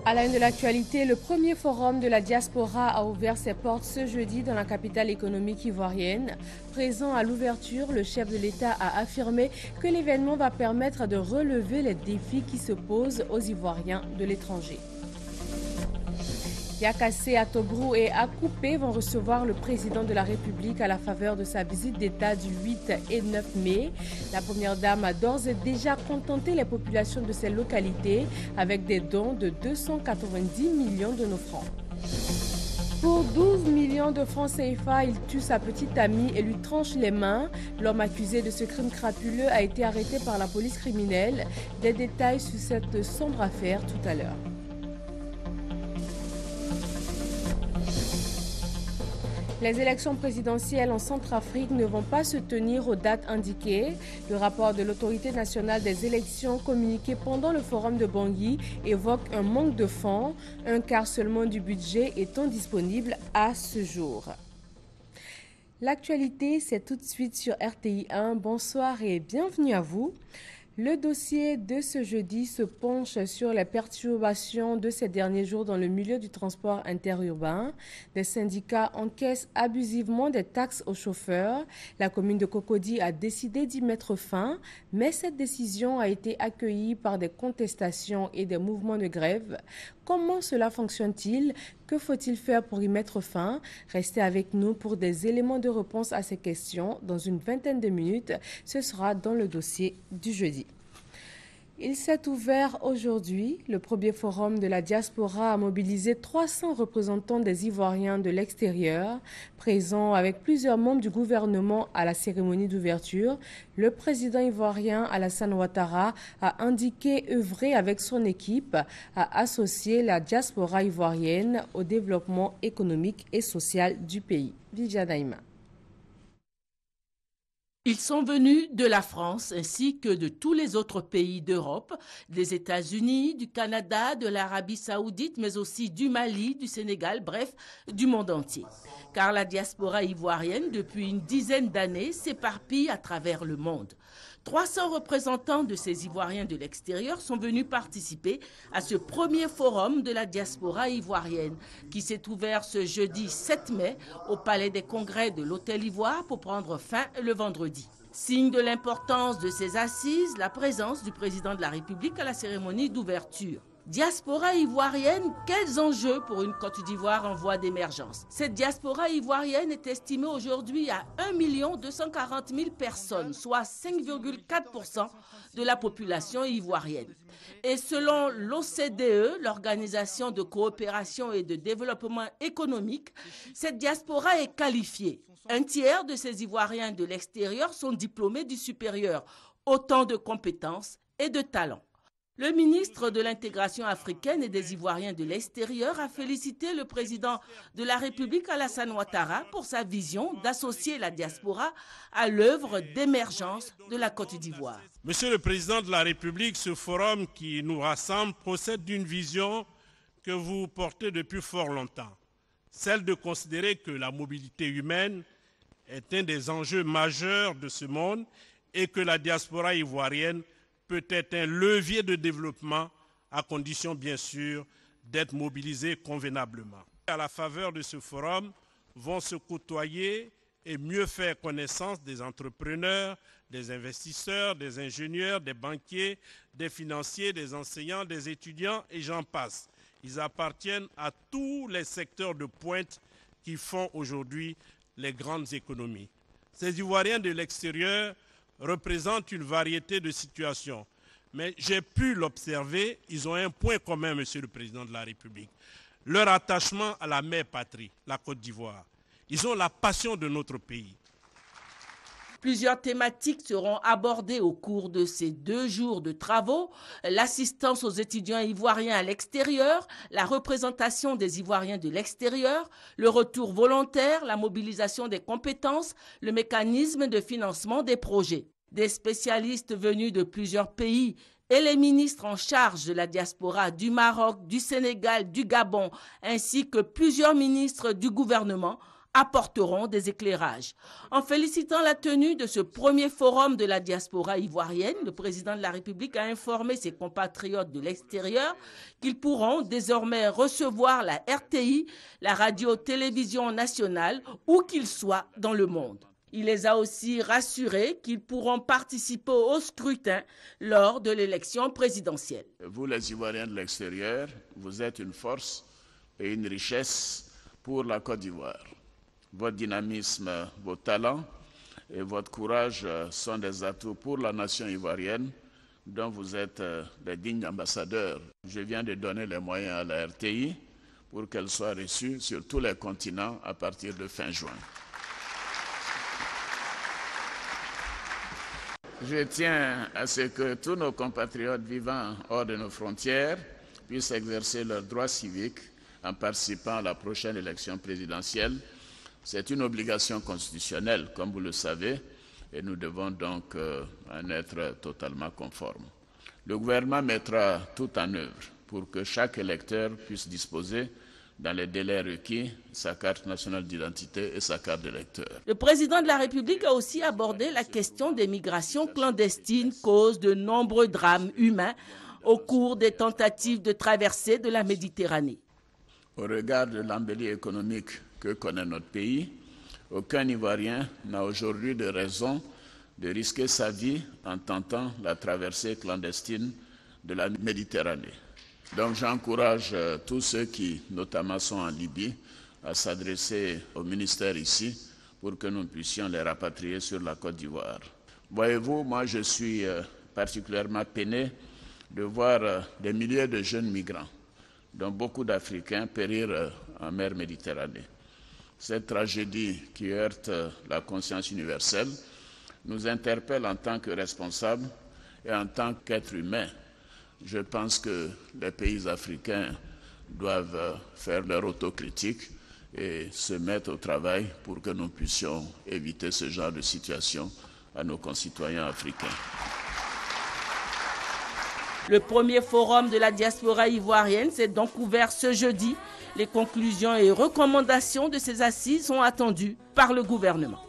À la une de l'actualité, le premier forum de la diaspora a ouvert ses portes ce jeudi dans la capitale économique ivoirienne. Présent à l'ouverture, le chef de l'État a affirmé que l'événement va permettre de relever les défis qui se posent aux Ivoiriens de l'étranger. Yakassé, Atobrou et Akupé vont recevoir le président de la République à la faveur de sa visite d'État du 8 et 9 mai. La première dame a d'ores et déjà contenté les populations de ces localités avec des dons de 290 millions de nos francs. Pour 12 millions de francs CFA, il tue sa petite amie et lui tranche les mains. L'homme accusé de ce crime crapuleux a été arrêté par la police criminelle. Des détails sur cette sombre affaire tout à l'heure. Les élections présidentielles en Centrafrique ne vont pas se tenir aux dates indiquées. Le rapport de l'autorité nationale des élections communiqué pendant le forum de Bangui évoque un manque de fonds, un quart seulement du budget étant disponible à ce jour. L'actualité, c'est tout de suite sur RTI 1. Bonsoir et bienvenue à vous. Le dossier de ce jeudi se penche sur les perturbations de ces derniers jours dans le milieu du transport interurbain. Des syndicats encaissent abusivement des taxes aux chauffeurs. La commune de Cocody a décidé d'y mettre fin, mais cette décision a été accueillie par des contestations et des mouvements de grève. Comment cela fonctionne-t-il? Que faut-il faire pour y mettre fin? Restez avec nous pour des éléments de réponse à ces questions. Dans une vingtaine de minutes, ce sera dans le dossier du jeudi. Il s'est ouvert aujourd'hui. Le premier forum de la diaspora a mobilisé 300 représentants des Ivoiriens de l'extérieur. Présents avec plusieurs membres du gouvernement à la cérémonie d'ouverture, le président ivoirien Alassane Ouattara a indiqué œuvrer avec son équipe à associer la diaspora ivoirienne au développement économique et social du pays. Viviane Naïma. Ils sont venus de la France ainsi que de tous les autres pays d'Europe, des États-Unis, du Canada, de l'Arabie saoudite, mais aussi du Mali, du Sénégal, bref, du monde entier. Car la diaspora ivoirienne, depuis une dizaine d'années, s'éparpille à travers le monde. 300 représentants de ces Ivoiriens de l'extérieur sont venus participer à ce premier forum de la diaspora ivoirienne qui s'est ouvert ce jeudi 7 mai au Palais des Congrès de l'Hôtel Ivoire pour prendre fin le vendredi. Signe de l'importance de ces assises, la présence du président de la République à la cérémonie d'ouverture. Diaspora ivoirienne, quels enjeux pour une Côte d'Ivoire en voie d'émergence? Cette diaspora ivoirienne est estimée aujourd'hui à 1 240 000 personnes, soit 5,4% de la population ivoirienne. Et selon l'OCDE, l'Organisation de coopération et de développement économique, cette diaspora est qualifiée. Un tiers de ces Ivoiriens de l'extérieur sont diplômés du supérieur, autant de compétences et de talents. Le ministre de l'intégration africaine et des Ivoiriens de l'extérieur a félicité le président de la République Alassane Ouattara pour sa vision d'associer la diaspora à l'œuvre d'émergence de la Côte d'Ivoire. Monsieur le président de la République, ce forum qui nous rassemble procède d'une vision que vous portez depuis fort longtemps, celle de considérer que la mobilité humaine est un des enjeux majeurs de ce monde et que la diaspora ivoirienne peut être un levier de développement à condition bien sûr d'être mobilisé convenablement. À la faveur de ce forum vont se côtoyer et mieux faire connaissance des entrepreneurs, des investisseurs, des ingénieurs, des banquiers, des financiers, des enseignants, des étudiants et j'en passe. Ils appartiennent à tous les secteurs de pointe qui font aujourd'hui les grandes économies. Ces Ivoiriens de l'extérieur représentent une variété de situations. Mais j'ai pu l'observer, ils ont un point commun, Monsieur le Président de la République. Leur attachement à la mère patrie, la Côte d'Ivoire. Ils ont la passion de notre pays. Plusieurs thématiques seront abordées au cours de ces 2 jours de travaux. L'assistance aux étudiants ivoiriens à l'extérieur, la représentation des Ivoiriens de l'extérieur, le retour volontaire, la mobilisation des compétences, le mécanisme de financement des projets. Des spécialistes venus de plusieurs pays et les ministres en charge de la diaspora du Maroc, du Sénégal, du Gabon, ainsi que plusieurs ministres du gouvernement apporteront des éclairages. En félicitant la tenue de ce premier forum de la diaspora ivoirienne, le président de la République a informé ses compatriotes de l'extérieur qu'ils pourront désormais recevoir la RTI, la radio-télévision nationale, où qu'ils soient dans le monde. Il les a aussi rassurés qu'ils pourront participer au scrutin lors de l'élection présidentielle. Vous, les Ivoiriens de l'extérieur, vous êtes une force et une richesse pour la Côte d'Ivoire. Votre dynamisme, vos talents et votre courage sont des atouts pour la nation ivoirienne dont vous êtes des dignes ambassadeurs. Je viens de donner les moyens à la RTI pour qu'elle soit reçue sur tous les continents à partir de fin juin. Je tiens à ce que tous nos compatriotes vivant hors de nos frontières puissent exercer leurs droits civiques en participant à la prochaine élection présidentielle. C'est une obligation constitutionnelle, comme vous le savez, et nous devons donc en être totalement conformes. Le gouvernement mettra tout en œuvre pour que chaque électeur puisse disposer dans les délais requis, sa carte nationale d'identité et sa carte d'électeur. Le président de la République a aussi abordé la question des migrations clandestines, cause de nombreux drames humains au cours des tentatives de traversée de la Méditerranée. Au regard de l'embellie économique que connaît notre pays, aucun Ivoirien n'a aujourd'hui de raison de risquer sa vie en tentant la traversée clandestine de la Méditerranée. Donc j'encourage tous ceux qui, notamment, sont en Libye, à s'adresser au ministère ici pour que nous puissions les rapatrier sur la Côte d'Ivoire. Voyez-vous, moi je suis particulièrement peiné de voir des milliers de jeunes migrants, dont beaucoup d'Africains, périr en mer Méditerranée. Cette tragédie qui heurte la conscience universelle nous interpelle en tant que responsables et en tant qu'êtres humains. Je pense que les pays africains doivent faire leur autocritique et se mettre au travail pour que nous puissions éviter ce genre de situation à nos concitoyens africains. Le premier forum de la diaspora ivoirienne s'est donc ouvert ce jeudi. Les conclusions et recommandations de ces assises sont attendues par le gouvernement.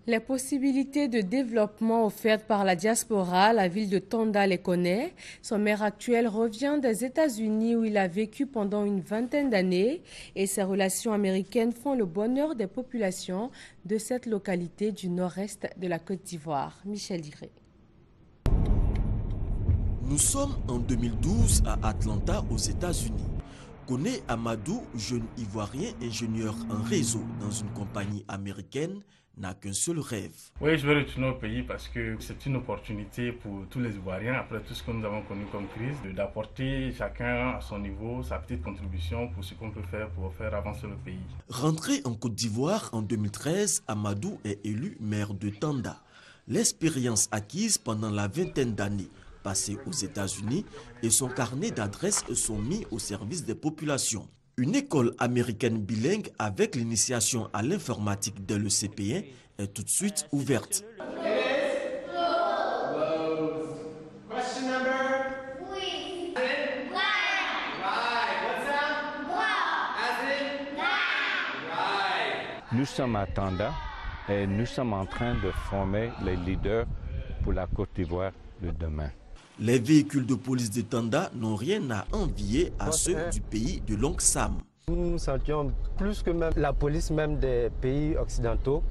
Les possibilités de développement offertes par la diaspora, la ville de Tanda les connaît. Son maire actuel revient des États-Unis où il a vécu pendant une vingtaine d'années et ses relations américaines font le bonheur des populations de cette localité du nord-est de la Côte d'Ivoire. Michel Diré. Nous sommes en 2012 à Atlanta, aux États-Unis. Koné Amadou, jeune Ivoirien ingénieur en réseau dans une compagnie américaine, n'a qu'un seul rêve. Oui, je vais retourner au pays parce que c'est une opportunité pour tous les Ivoiriens, après tout ce que nous avons connu comme crise, d'apporter chacun à son niveau sa petite contribution pour ce qu'on peut faire pour faire avancer le pays. Rentré en Côte d'Ivoire en 2013, Amadou est élu maire de Tanda. L'expérience acquise pendant la vingtaine d'années passées aux États-Unis et son carnet d'adresses sont mis au service des populations. Une école américaine bilingue avec l'initiation à l'informatique dès le CP1 est tout de suite ouverte. Nous sommes à Tanda et nous sommes en train de former les leaders pour la Côte d'Ivoire de demain. Les véhicules de police de Tanda n'ont rien à envier à ceux du pays de l'oncle Sam. Nous nous sentions plus que même la police même des pays occidentaux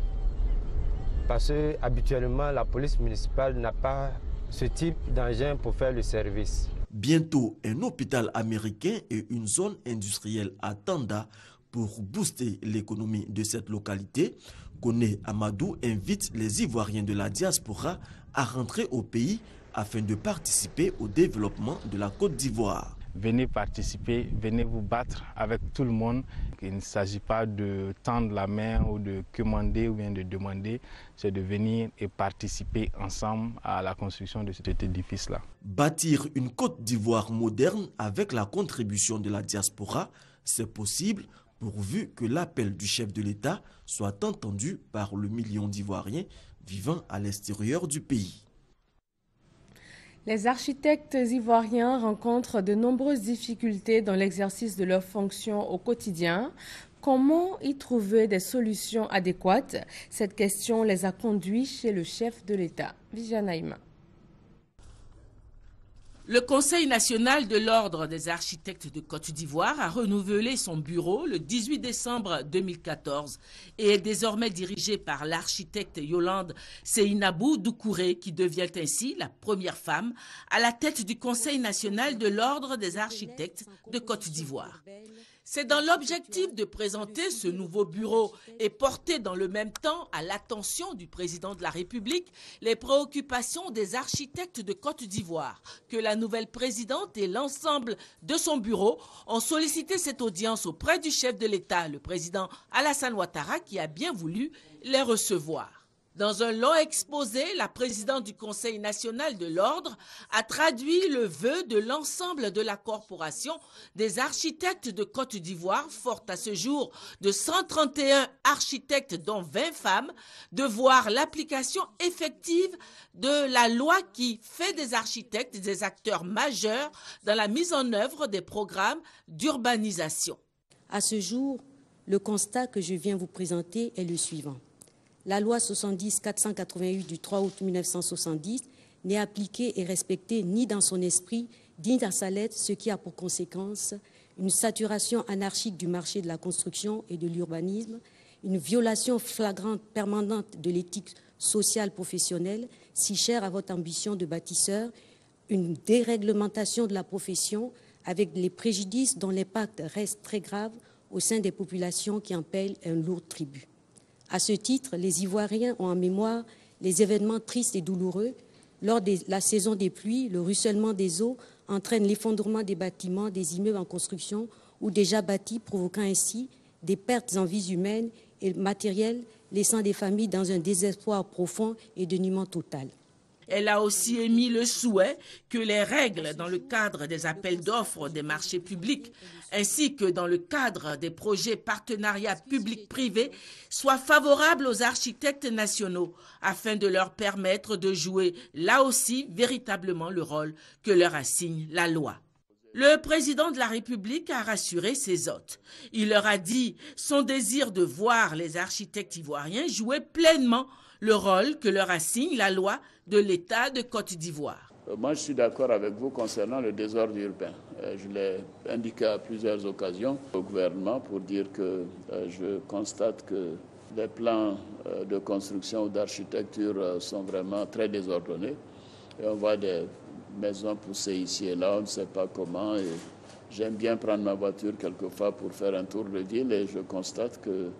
parce que habituellement la police municipale n'a pas ce type d'engin pour faire le service. Bientôt un hôpital américain et une zone industrielle à Tanda pour booster l'économie de cette localité. Koné Amadou invite les Ivoiriens de la diaspora à rentrer au pays afin de participer au développement de la Côte d'Ivoire. Venez participer, venez vous battre avec tout le monde. Il ne s'agit pas de tendre la main ou de commander ou bien de demander, c'est de venir et participer ensemble à la construction de cet édifice-là. Bâtir une Côte d'Ivoire moderne avec la contribution de la diaspora, c'est possible pourvu que l'appel du chef de l'État soit entendu par le million d'Ivoiriens vivant à l'extérieur du pays. Les architectes ivoiriens rencontrent de nombreuses difficultés dans l'exercice de leurs fonctions au quotidien. comment y trouver des solutions adéquates? Cette question les a conduits chez le chef de l'État, Vijanaïma. Le Conseil national de l'Ordre des architectes de Côte d'Ivoire a renouvelé son bureau le 18 décembre 2014 et est désormais dirigé par l'architecte Yolande Seinabou Doucouré, qui devient ainsi la première femme à la tête du Conseil national de l'Ordre des architectes de Côte d'Ivoire. C'est dans l'objectif de présenter ce nouveau bureau et porter dans le même temps à l'attention du président de la République les préoccupations des architectes de Côte d'Ivoire que la nouvelle présidente et l'ensemble de son bureau ont sollicité cette audience auprès du chef de l'État, le président Alassane Ouattara, qui a bien voulu les recevoir. Dans un long exposé, la présidente du Conseil national de l'Ordre a traduit le vœu de l'ensemble de la corporation des architectes de Côte d'Ivoire, forte à ce jour de 131 architectes dont 20 femmes, de voir l'application effective de la loi qui fait des architectes des acteurs majeurs dans la mise en œuvre des programmes d'urbanisation. À ce jour, le constat que je viens vous présenter est le suivant. La loi 70-488 du 3 août 1970 n'est appliquée et respectée ni dans son esprit, ni dans sa lettre, ce qui a pour conséquence une saturation anarchique du marché de la construction et de l'urbanisme, une violation flagrante permanente de l'éthique sociale professionnelle, si chère à votre ambition de bâtisseur, une déréglementation de la profession avec les préjudices dont l'impact reste très grave au sein des populations qui en paient un lourd tribut. À ce titre, les Ivoiriens ont en mémoire les événements tristes et douloureux. Lors de la saison des pluies, le ruissellement des eaux entraîne l'effondrement des bâtiments, des immeubles en construction ou déjà bâtis, provoquant ainsi des pertes en vies humaines et matérielles, laissant des familles dans un désespoir profond et dénuement total. Elle a aussi émis le souhait que les règles dans le cadre des appels d'offres des marchés publics ainsi que dans le cadre des projets partenariats publics-privés soient favorables aux architectes nationaux afin de leur permettre de jouer là aussi véritablement le rôle que leur assigne la loi. Le président de la République a rassuré ses hôtes. Il leur a dit son désir de voir les architectes ivoiriens jouer pleinement le rôle que leur assigne la loi de l'État de Côte d'Ivoire. Moi, je suis d'accord avec vous concernant le désordre urbain. Je l'ai indiqué à plusieurs occasions au gouvernement pour dire que je constate que les plans de construction ou d'architecture sont vraiment très désordonnés. Et on voit des maisons poussées ici et là, on ne sait pas comment. Et j'aime bien prendre ma voiture quelquefois pour faire un tour de ville et je constate que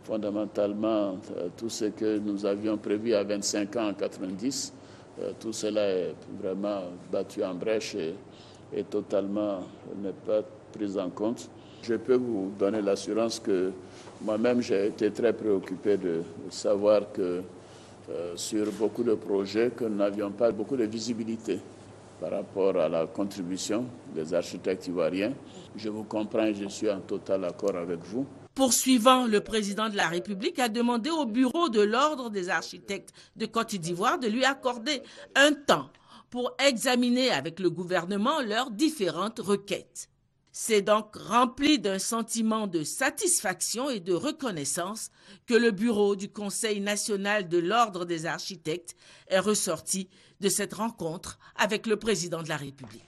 fondamentalement, tout ce que nous avions prévu à 25 ans en 90, tout cela est vraiment battu en brèche et totalement n'est pas pris en compte. Je peux vous donner l'assurance que moi-même, j'ai été très préoccupé de savoir que sur beaucoup de projets, que nous n'avions pas beaucoup de visibilité par rapport à la contribution des architectes ivoiriens. Je vous comprends et je suis en total accord avec vous. Poursuivant, le président de la République a demandé au bureau de l'Ordre des architectes de Côte d'Ivoire de lui accorder un temps pour examiner avec le gouvernement leurs différentes requêtes. C'est donc rempli d'un sentiment de satisfaction et de reconnaissance que le bureau du Conseil national de l'Ordre des architectes est ressorti de cette rencontre avec le président de la République.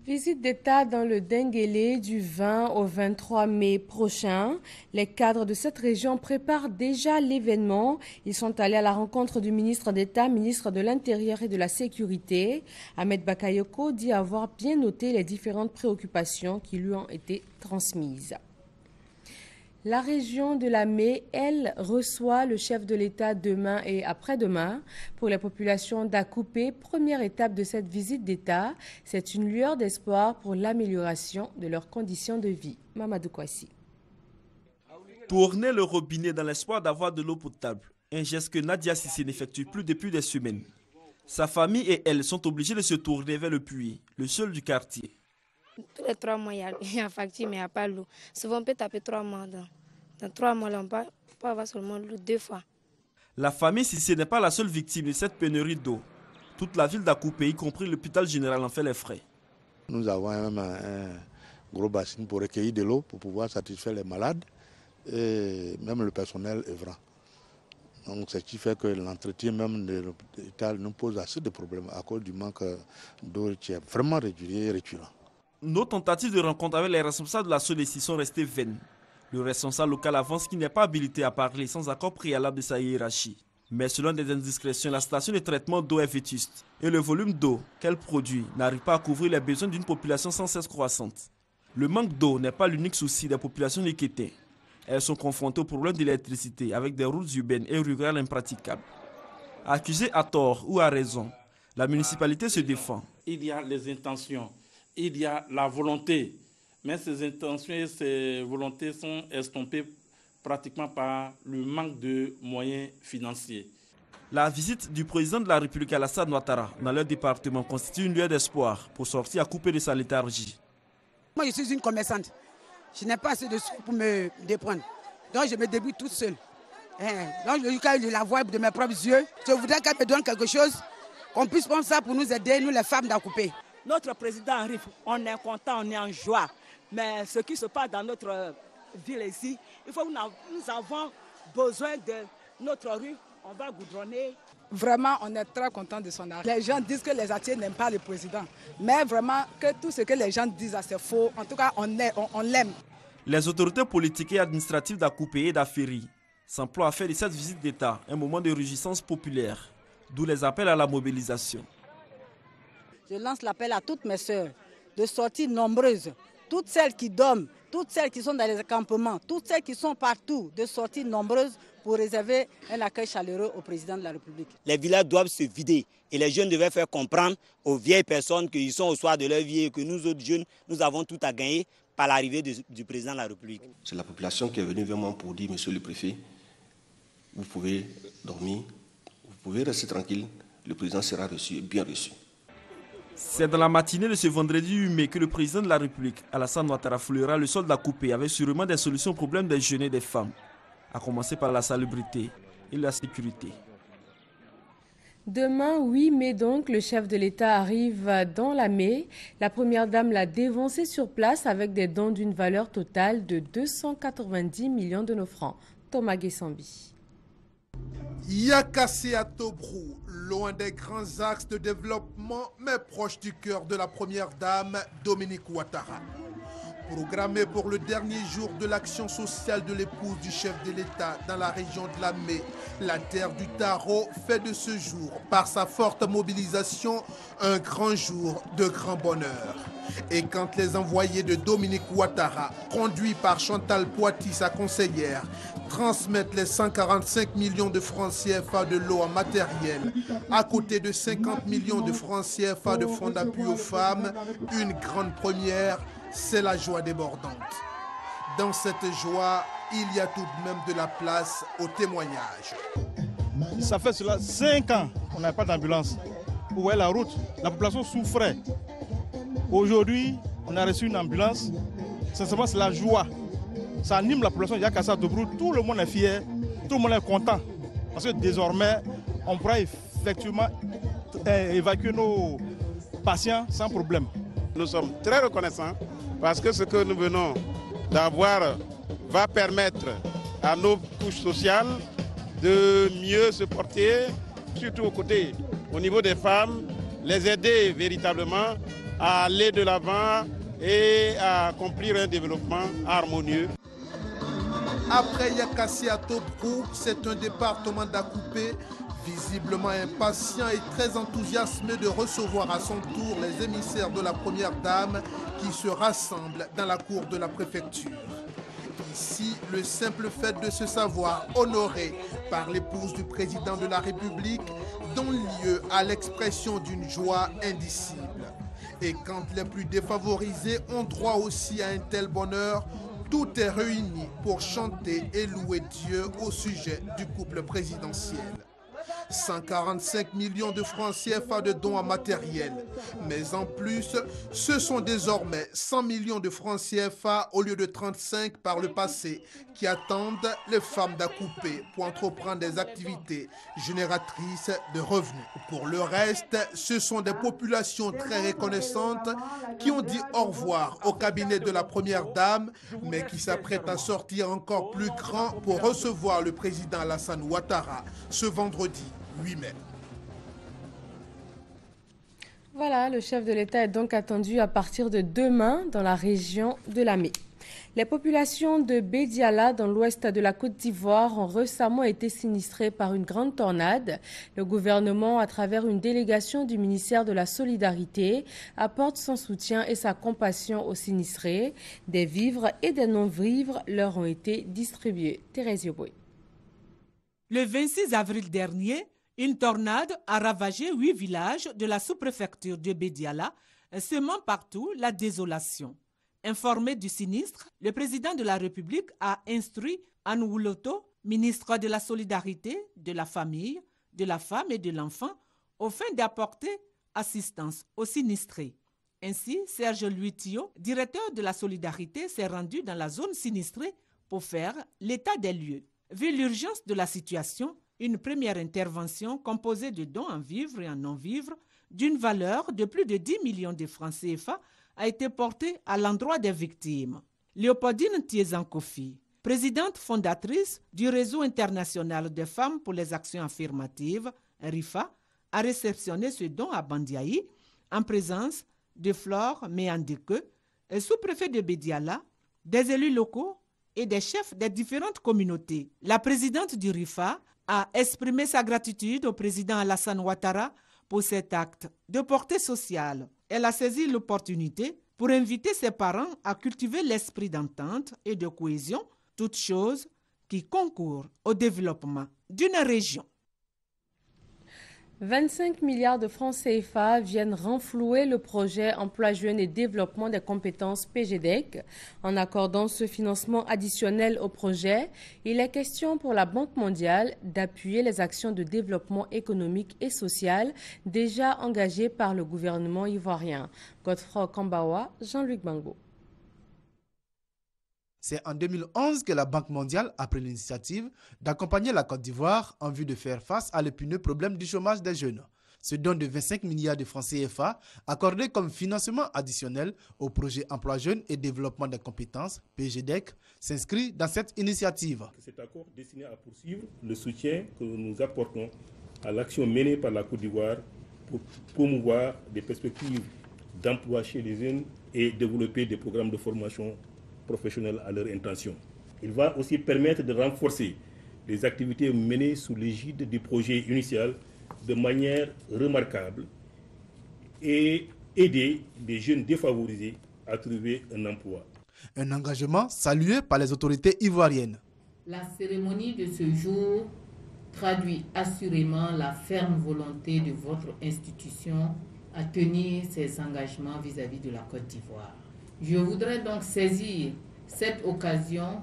Visite d'État dans le Denguélé du 20 au 23 mai prochain. Les cadres de cette région préparent déjà l'événement. Ils sont allés à la rencontre du ministre d'État, ministre de l'Intérieur et de la Sécurité. Ahmed Bakayoko dit avoir bien noté les différentes préoccupations qui lui ont été transmises. La région de la Mé, elle, reçoit le chef de l'État demain et après-demain. Pour les populations d'Akoupé, première étape de cette visite d'État, c'est une lueur d'espoir pour l'amélioration de leurs conditions de vie. Mamadou Kouassi. Tourner le robinet dans l'espoir d'avoir de l'eau potable, un geste que Nadia Sissé n'effectue plus depuis des semaines. Sa famille et elle sont obligés de se tourner vers le puits, le seul du quartier. Tous les 3 mois, il y a facture, mais il n'y a pas l'eau. Souvent, on peut taper 3 mois. Dans 3 mois, on peut avoir seulement l'eau 2 fois. La famille Sissé n'est pas la seule victime de cette pénurie d'eau. Toute la ville d'Akoupé, y compris l'hôpital général, en fait les frais. Nous avons gros bassines pour recueillir de l'eau, pour pouvoir satisfaire les malades et même le personnel œuvrant. Donc, ce qui fait que l'entretien même de l'hôpital nous pose assez de problèmes à cause du manque d'eau qui est vraiment réduit et récurrent. Nos tentatives de rencontre avec les responsables de la SODECI sont restées vaines. Le responsable local avance qu'il n'est pas habilité à parler sans accord préalable de sa hiérarchie. Mais selon des indiscrétions, la station de traitement d'eau est vétuste et le volume d'eau qu'elle produit n'arrive pas à couvrir les besoins d'une population sans cesse croissante. Le manque d'eau n'est pas l'unique souci des populations du Kété. Elles sont confrontées au problème d'électricité avec des routes urbaines et rurales impraticables. Accusée à tort ou à raison, la municipalité se défend. Il y a les intentions, il y a la volonté, mais ces intentions et ces volontés sont estompées pratiquement par le manque de moyens financiers. La visite du président de la République Alassane Ouattara dans leur département constitue une lueur d'espoir pour sortir à couper de sa léthargie. Moi, je suis une commerçante. Je n'ai pas assez de sous pour me déprendre. Donc, je me débrouille toute seule. Donc, quand je la vois de mes propres yeux, je voudrais qu'elle me donne quelque chose, qu'on puisse prendre ça pour nous aider, nous les femmes, à couper. Notre président arrive, on est content, on est en joie. Mais ce qui se passe dans notre ville ici, il faut que nous avons besoin de notre rue, on va goudronner. Vraiment, on est très content de son arrivée. Les gens disent que les Atiers n'aiment pas le président. Mais vraiment, que tout ce que les gens disent, c'est faux. En tout cas, on l'aime. Les autorités politiques et administratives d'Akoupé et d'Aféry s'emploient à faire de cette visite d'État un moment de réjouissance populaire, d'où les appels à la mobilisation. Je lance l'appel à toutes mes sœurs de sortir nombreuses, toutes celles qui dorment, toutes celles qui sont dans les campements, toutes celles qui sont partout, de sortir nombreuses pour réserver un accueil chaleureux au président de la République. Les villages doivent se vider et les jeunes devaient faire comprendre aux vieilles personnes qu'ils sont au soir de leur vie et que nous autres jeunes, nous avons tout à gagner par l'arrivée du président de la République. C'est la population qui est venue vers moi pour dire, monsieur le préfet, vous pouvez dormir, vous pouvez rester tranquille, le président sera reçu et bien reçu. C'est dans la matinée de ce vendredi 8 mai que le président de la République, Alassane Ouattara, foulera le sol d'Akoupé avec sûrement des solutions aux problèmes des jeunes et des femmes, à commencer par la salubrité et la sécurité. Demain, 8 mai donc, le chef de l'État arrive dans la Mai. La première dame l'a dévancé sur place avec des dons d'une valeur totale de 290 millions de nos francs. Thomas Guessambi. Yakassé à Tobrou, loin des grands axes de développement, mais proche du cœur de la première dame, Dominique Ouattara. Programmé pour le dernier jour de l'action sociale de l'épouse du chef de l'État dans la région de la Mai, la terre du Taro fait de ce jour, par sa forte mobilisation, un grand jour de grand bonheur. Et quand les envoyés de Dominique Ouattara, conduits par Chantal Poiti, sa conseillère, transmettent les 145 millions de francs CFA de l'eau en matériel, à côté de 50 millions de francs CFA de fonds d'appui aux femmes, une grande première, c'est la joie débordante. Dans cette joie, il y a tout de même de la place au témoignage. Ça fait cela 5 ans qu'on n'a pas d'ambulance. Vous voyez la route, la population souffrait. Aujourd'hui, on a reçu une ambulance. Sincèrement, c'est la joie. Ça anime la population de Yakassé à Tobrou. Tout le monde est fier, tout le monde est content. Parce que désormais, on pourra effectivement évacuer nos patients sans problème. Nous sommes très reconnaissants parce que ce que nous venons d'avoir va permettre à nos couches sociales de mieux se porter, surtout au niveau des femmes, les aider véritablement à aller de l'avant et à accomplir un développement harmonieux. Après Yakassé à Tobrou, c'est un département d'Akoupé visiblement impatient et très enthousiasmé de recevoir à son tour les émissaires de la première dame qui se rassemblent dans la cour de la préfecture. Ici, le simple fait de se savoir honoré par l'épouse du président de la République donne lieu à l'expression d'une joie indicible. Et quand les plus défavorisés ont droit aussi à un tel bonheur, tout est réuni pour chanter et louer Dieu au sujet du couple présidentiel. 145 millions de francs CFA de dons en matériel. Mais en plus, ce sont désormais 100 millions de francs CFA au lieu de 35 par le passé qui attendent les femmes d'Akoupé pour entreprendre des activités génératrices de revenus. Pour le reste, ce sont des populations très reconnaissantes qui ont dit au revoir au cabinet de la Première Dame, mais qui s'apprêtent à sortir encore plus grand pour recevoir le président Alassane Ouattara ce vendredi 8 mai. Voilà, le chef de l'État est donc attendu à partir de demain dans la région de Lamé. Les populations de Bédiala, dans l'ouest de la Côte d'Ivoire, ont récemment été sinistrées par une grande tornade. Le gouvernement, à travers une délégation du ministère de la Solidarité, apporte son soutien et sa compassion aux sinistrés. Des vivres et des non-vivres leur ont été distribués. Thérèse Yoboy. Le 26 avril dernier, une tornade a ravagé 8 villages de la sous-préfecture de Bédiala, semant partout la désolation. Informé du sinistre, le président de la République a instruit Anne Wouloto, ministre de la Solidarité, de la Famille, de la Femme et de l'Enfant, au fin d'apporter assistance aux sinistrés. Ainsi, Serge Luitio, directeur de la Solidarité, s'est rendu dans la zone sinistrée pour faire l'état des lieux. Vu l'urgence de la situation, une première intervention composée de dons en vivres et en non-vivres d'une valeur de plus de 10 millions de francs CFA a été portée à l'endroit des victimes. Léopoldine Tiezan-Kofi, présidente fondatrice du Réseau international des femmes pour les actions affirmatives, RIFA, a réceptionné ce don à Bandiaï en présence de Flore Méandeke, sous-préfet de Bédiala, des élus locaux et des chefs des différentes communautés. La présidente du RIFA a exprimé sa gratitude au président Alassane Ouattara pour cet acte de portée sociale. Elle a saisi l'opportunité pour inviter ses parents à cultiver l'esprit d'entente et de cohésion, toutes choses qui concourent au développement d'une région. 25 milliards de francs CFA viennent renflouer le projet Emploi Jeunes et Développement des compétences PGDEC. En accordant ce financement additionnel au projet, il est question pour la Banque mondiale d'appuyer les actions de développement économique et social déjà engagées par le gouvernement ivoirien. Godefroy Kambawa, Jean-Luc Bango. C'est en 2011 que la Banque mondiale a pris l'initiative d'accompagner la Côte d'Ivoire en vue de faire face à l'épineux problème du chômage des jeunes. Ce don de 25 milliards de francs CFA, accordé comme financement additionnel au projet Emploi Jeunes et Développement des compétences, PGDEC, s'inscrit dans cette initiative. Cet accord destiné à poursuivre le soutien que nous apportons à l'action menée par la Côte d'Ivoire pour promouvoir des perspectives d'emploi chez les jeunes et développer des programmes de formation professionnels à leur intention. Il va aussi permettre de renforcer les activités menées sous l'égide du projet initial de manière remarquable et aider les jeunes défavorisés à trouver un emploi. Un engagement salué par les autorités ivoiriennes. La cérémonie de ce jour traduit assurément la ferme volonté de votre institution à tenir ses engagements vis-à-vis de la Côte d'Ivoire. Je voudrais donc saisir cette occasion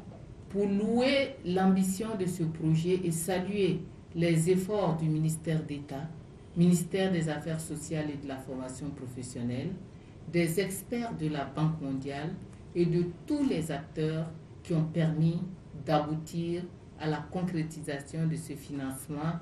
pour louer l'ambition de ce projet et saluer les efforts du ministère d'État, ministère des Affaires sociales et de la formation professionnelle, des experts de la Banque mondiale et de tous les acteurs qui ont permis d'aboutir à la concrétisation de ce financement.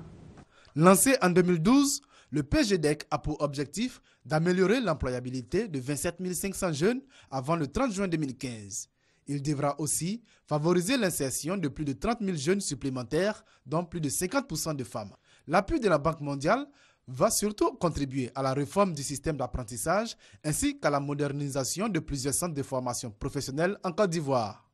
Lancé en 2012, le PGDEC a pour objectif d'améliorer l'employabilité de 27 500 jeunes avant le 30 juin 2015. Il devra aussi favoriser l'insertion de plus de 30 000 jeunes supplémentaires, dont plus de 50% de femmes. L'appui de la Banque mondiale va surtout contribuer à la réforme du système d'apprentissage ainsi qu'à la modernisation de plusieurs centres de formation professionnelle en Côte d'Ivoire.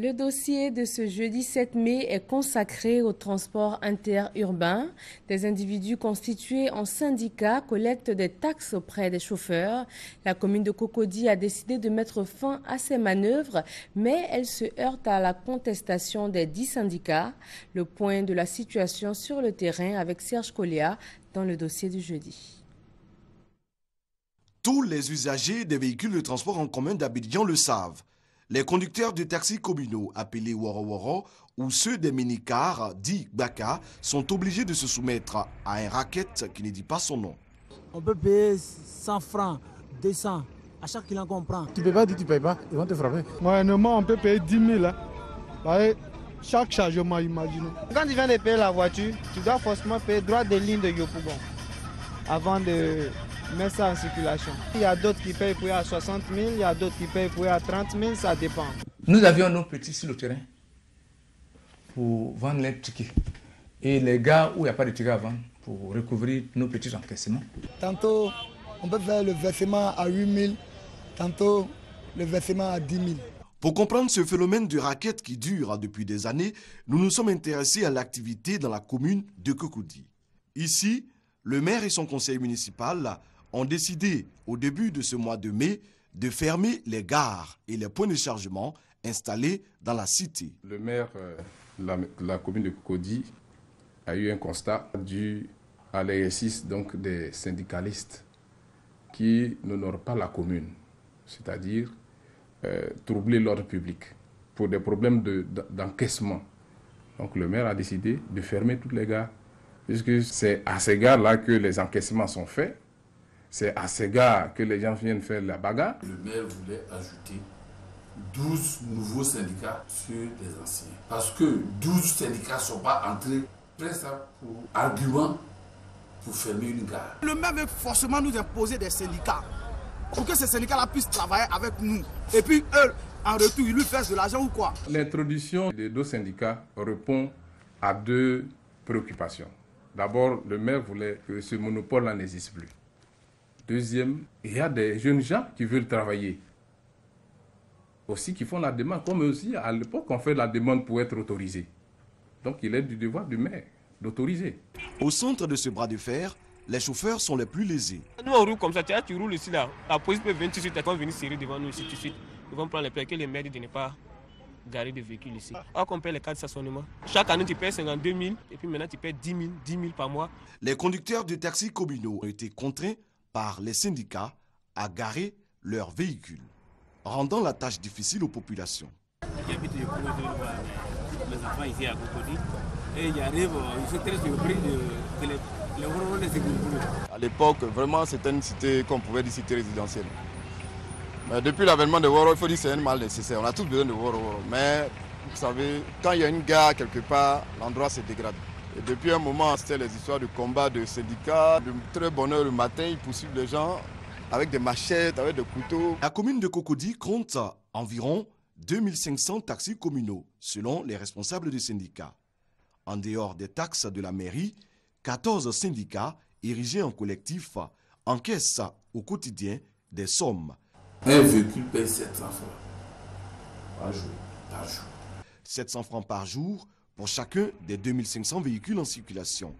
Le dossier de ce jeudi 7 mai est consacré au transport interurbain. Des individus constitués en syndicats collectent des taxes auprès des chauffeurs. La commune de Cocody a décidé de mettre fin à ces manœuvres, mais elle se heurte à la contestation des 10 syndicats. Le point de la situation sur le terrain avec Serge Collia dans le dossier du jeudi. Tous les usagers des véhicules de transport en commun d'Abidjan le savent. Les conducteurs de taxis communaux appelés Woro Woro ou ceux des minicars dits Baka sont obligés de se soumettre à un racket qui ne dit pas son nom. On peut payer 100 francs, 200 à chaque client qu'on prend. Tu ne peux pas dire tu ne payes pas, ils vont te frapper. Moyennement, on peut payer 10 000. Hein. Chaque chargement, imaginez. Quand tu viens de payer la voiture, tu dois forcément payer droit de ligne de Yopougon avant de mettre ça en circulation. Il y a d'autres qui payent pour à 60 000, il y a d'autres qui payent pour à 30 000, ça dépend. Nous avions nos petits sur le terrain pour vendre les tickets. Et les gars où il n'y a pas de tickets à vendre pour recouvrir nos petits encaissements. Tantôt, on peut faire le versement à 8 000, tantôt le versement à 10 000. Pour comprendre ce phénomène de racket qui dure depuis des années, nous nous sommes intéressés à l'activité dans la commune de Cocody. Ici, le maire et son conseil municipal ont décidé, au début de ce mois de mai, de fermer les gares et les points de chargement installés dans la cité. Le maire de la commune de Cocody a eu un constat dû à l'exercice donc des syndicalistes qui n'honorent pas la commune, c'est-à-dire troubler l'ordre public pour des problèmes d'encaissement. Donc le maire a décidé de fermer toutes les gares, puisque c'est à ces gares-là que les encaissements sont faits, c'est à ces gares que les gens viennent faire la bagarre. Le maire voulait ajouter 12 nouveaux syndicats sur les anciens, parce que 12 syndicats ne sont pas entrés, près ça pour argument pour fermer une gare. Le maire veut forcément nous imposer des syndicats, pour que ces syndicats-là puissent travailler avec nous. Et puis eux, en retour, ils lui fassent de l'argent ou quoi? L'introduction des deux syndicats répond à deux préoccupations. D'abord, le maire voulait que ce monopole n'existe plus. Deuxième, il y a des jeunes gens qui veulent travailler. Aussi qui font la demande, comme aussi à l'époque on fait la demande pour être autorisé. Donc il est du devoir du maire d'autoriser. Au centre de ce bras de fer, les chauffeurs sont les plus lésés. Nous on roule comme ça, tu roules ici là, la police peut venir tout de suite, ils vont venir serrer devant nous ici tout de suite. Ils vont prendre les plaques que les maires disent de ne pas garer de véhicules ici. Or qu'on paie les cartes de stationnement. Chaque année tu payes 52 000 et puis maintenant tu payes 10 000 par mois. Les conducteurs de taxis communaux ont été contraints par les syndicats à garer leurs véhicules, rendant la tâche difficile aux populations. J'habite les enfants ici à Cocody et j'arrive, ils sont très surpris de les Woro les sécurités. À l'époque, vraiment, c'était une cité qu'on pouvait dire cité résidentielle. Mais depuis l'avènement de Woro, il faut dire que c'est un mal nécessaire. On a tous besoin de Woro. Mais vous savez, quand il y a une gare quelque part, l'endroit se dégrade. Et depuis un moment, c'était les histoires de combat de syndicats. De très bonne heure le matin, ils poursuivent les gens avec des machettes, avec des couteaux. La commune de Cocody compte environ 2500 taxis communaux, selon les responsables du syndicat. En dehors des taxes de la mairie, 14 syndicats érigés en collectif encaissent au quotidien des sommes. Un véhicule paye 700 francs par jour. 700 francs par jour pour chacun des 2500 véhicules en circulation,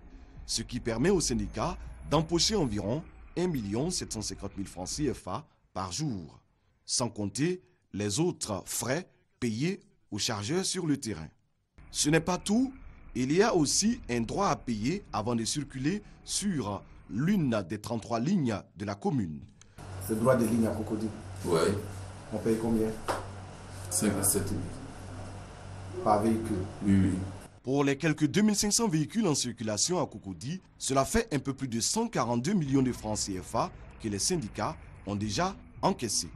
ce qui permet aux syndicats d'empocher environ 1 750 000 francs CFA par jour, sans compter les autres frais payés aux chargeurs sur le terrain. Ce n'est pas tout, il y a aussi un droit à payer avant de circuler sur l'une des 33 lignes de la commune. C'est le droit de ligne à Cocody. Oui. On paye combien? 57 000. Par véhicule? Oui. Pour les quelques 2500 véhicules en circulation à Cocody, cela fait un peu plus de 142 millions de francs CFA que les syndicats ont déjà encaissés.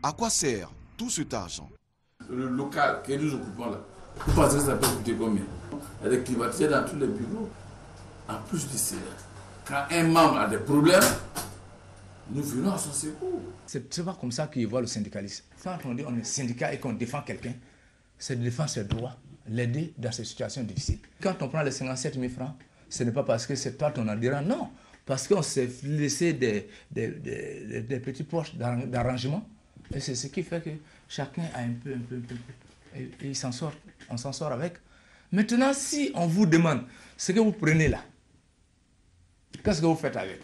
À quoi sert tout cet argent? Le local que nous occupons là, vous pensez que ça peut coûter combien? Il y a des climatiseurs dans tous les bureaux. En plus de cela, quand un membre a des problèmes, nous venons à son secours. C'est pas comme ça qu'ils voient le syndicalisme. Quand on dit on est syndicat et qu'on défend quelqu'un, c'est de défendre ses droits, l'aider dans ces situations difficiles. Quand on prend les 57 000 francs, ce n'est pas parce que c'est toi ton adhérent, non. Parce qu'on s'est laissé des petits poches d'arrangement. Et c'est ce qui fait que chacun a un peu. Et il s'en sort, on s'en sort avec. Maintenant, si on vous demande ce que vous prenez là, qu'est-ce que vous faites avec?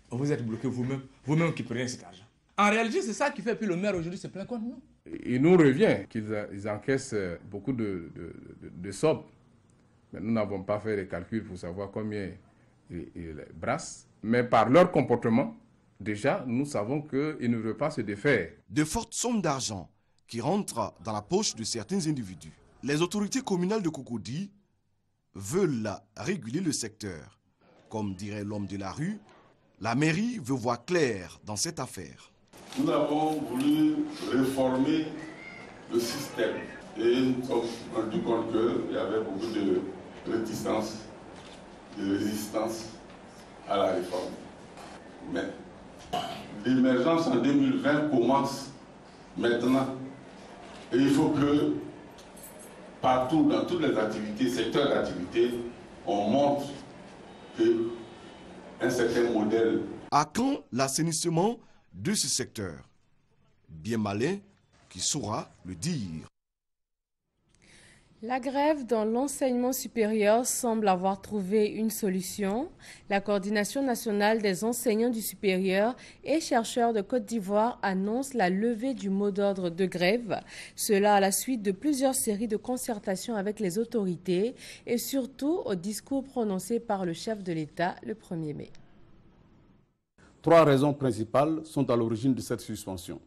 Vous êtes bloqué vous-même qui prenez cet argent. En réalité, c'est ça qui fait que le maire aujourd'hui se plaint contre nous. Il nous revient qu'ils encaissent beaucoup de sommes. Mais nous n'avons pas fait les calculs pour savoir combien ils brassent. Mais par leur comportement, déjà, nous savons qu'ils ne veulent pas se défaire. De fortes sommes d'argent qui rentrent dans la poche de certains individus. Les autorités communales de Cocody veulent réguler le secteur. Comme dirait l'homme de la rue, la mairie veut voir clair dans cette affaire. Nous avons voulu réformer le système et nous nous sommes rendus compte qu'il y avait beaucoup de réticence, de résistance à la réforme. Mais l'émergence en 2020 commence maintenant et il faut que partout, dans toutes les activités, secteurs d'activité, on montre qu'un certain modèle. À quand l'assainissement de ce secteur? Bien malin qui saura le dire. La grève dans l'enseignement supérieur semble avoir trouvé une solution. La Coordination nationale des enseignants du supérieur et chercheurs de Côte d'Ivoire annonce la levée du mot d'ordre de grève. Cela à la suite de plusieurs séries de concertations avec les autorités et surtout au discours prononcé par le chef de l'État le 1er mai. 3 raisons principales sont à l'origine de cette suspension.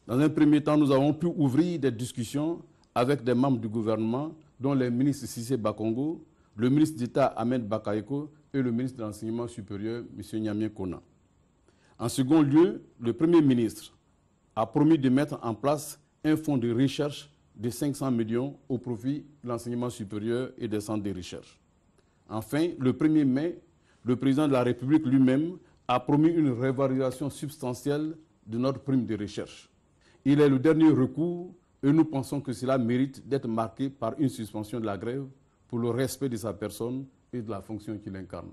Dans un premier temps, nous avons pu ouvrir des discussions avec des membres du gouvernement, dont les ministres Cissé Bakongo, le ministre d'État Ahmed Bakayoko et le ministre de l'Enseignement supérieur, M. Niamien Kona. En second lieu, le Premier ministre a promis de mettre en place un fonds de recherche de 500 millions au profit de l'enseignement supérieur et des centres de recherche. Enfin, le 1er mai, le président de la République lui-même a promis une révalorisation substantielle de notre prime de recherche. Il est le dernier recours et nous pensons que cela mérite d'être marqué par une suspension de la grève pour le respect de sa personne et de la fonction qu'il incarne.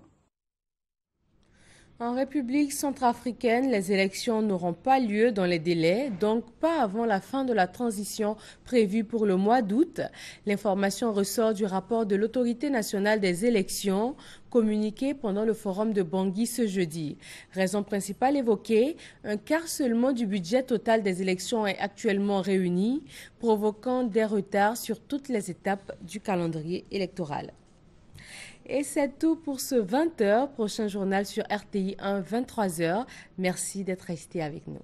En République centrafricaine, les élections n'auront pas lieu dans les délais, donc pas avant la fin de la transition prévue pour le mois d'août. L'information ressort du rapport de l'Autorité nationale des élections communiqué pendant le forum de Bangui ce jeudi. Raison principale évoquée, un quart seulement du budget total des élections est actuellement réuni, provoquant des retards sur toutes les étapes du calendrier électoral. Et c'est tout pour ce 20h. Prochain journal sur RTI 1, 23h. Merci d'être resté avec nous.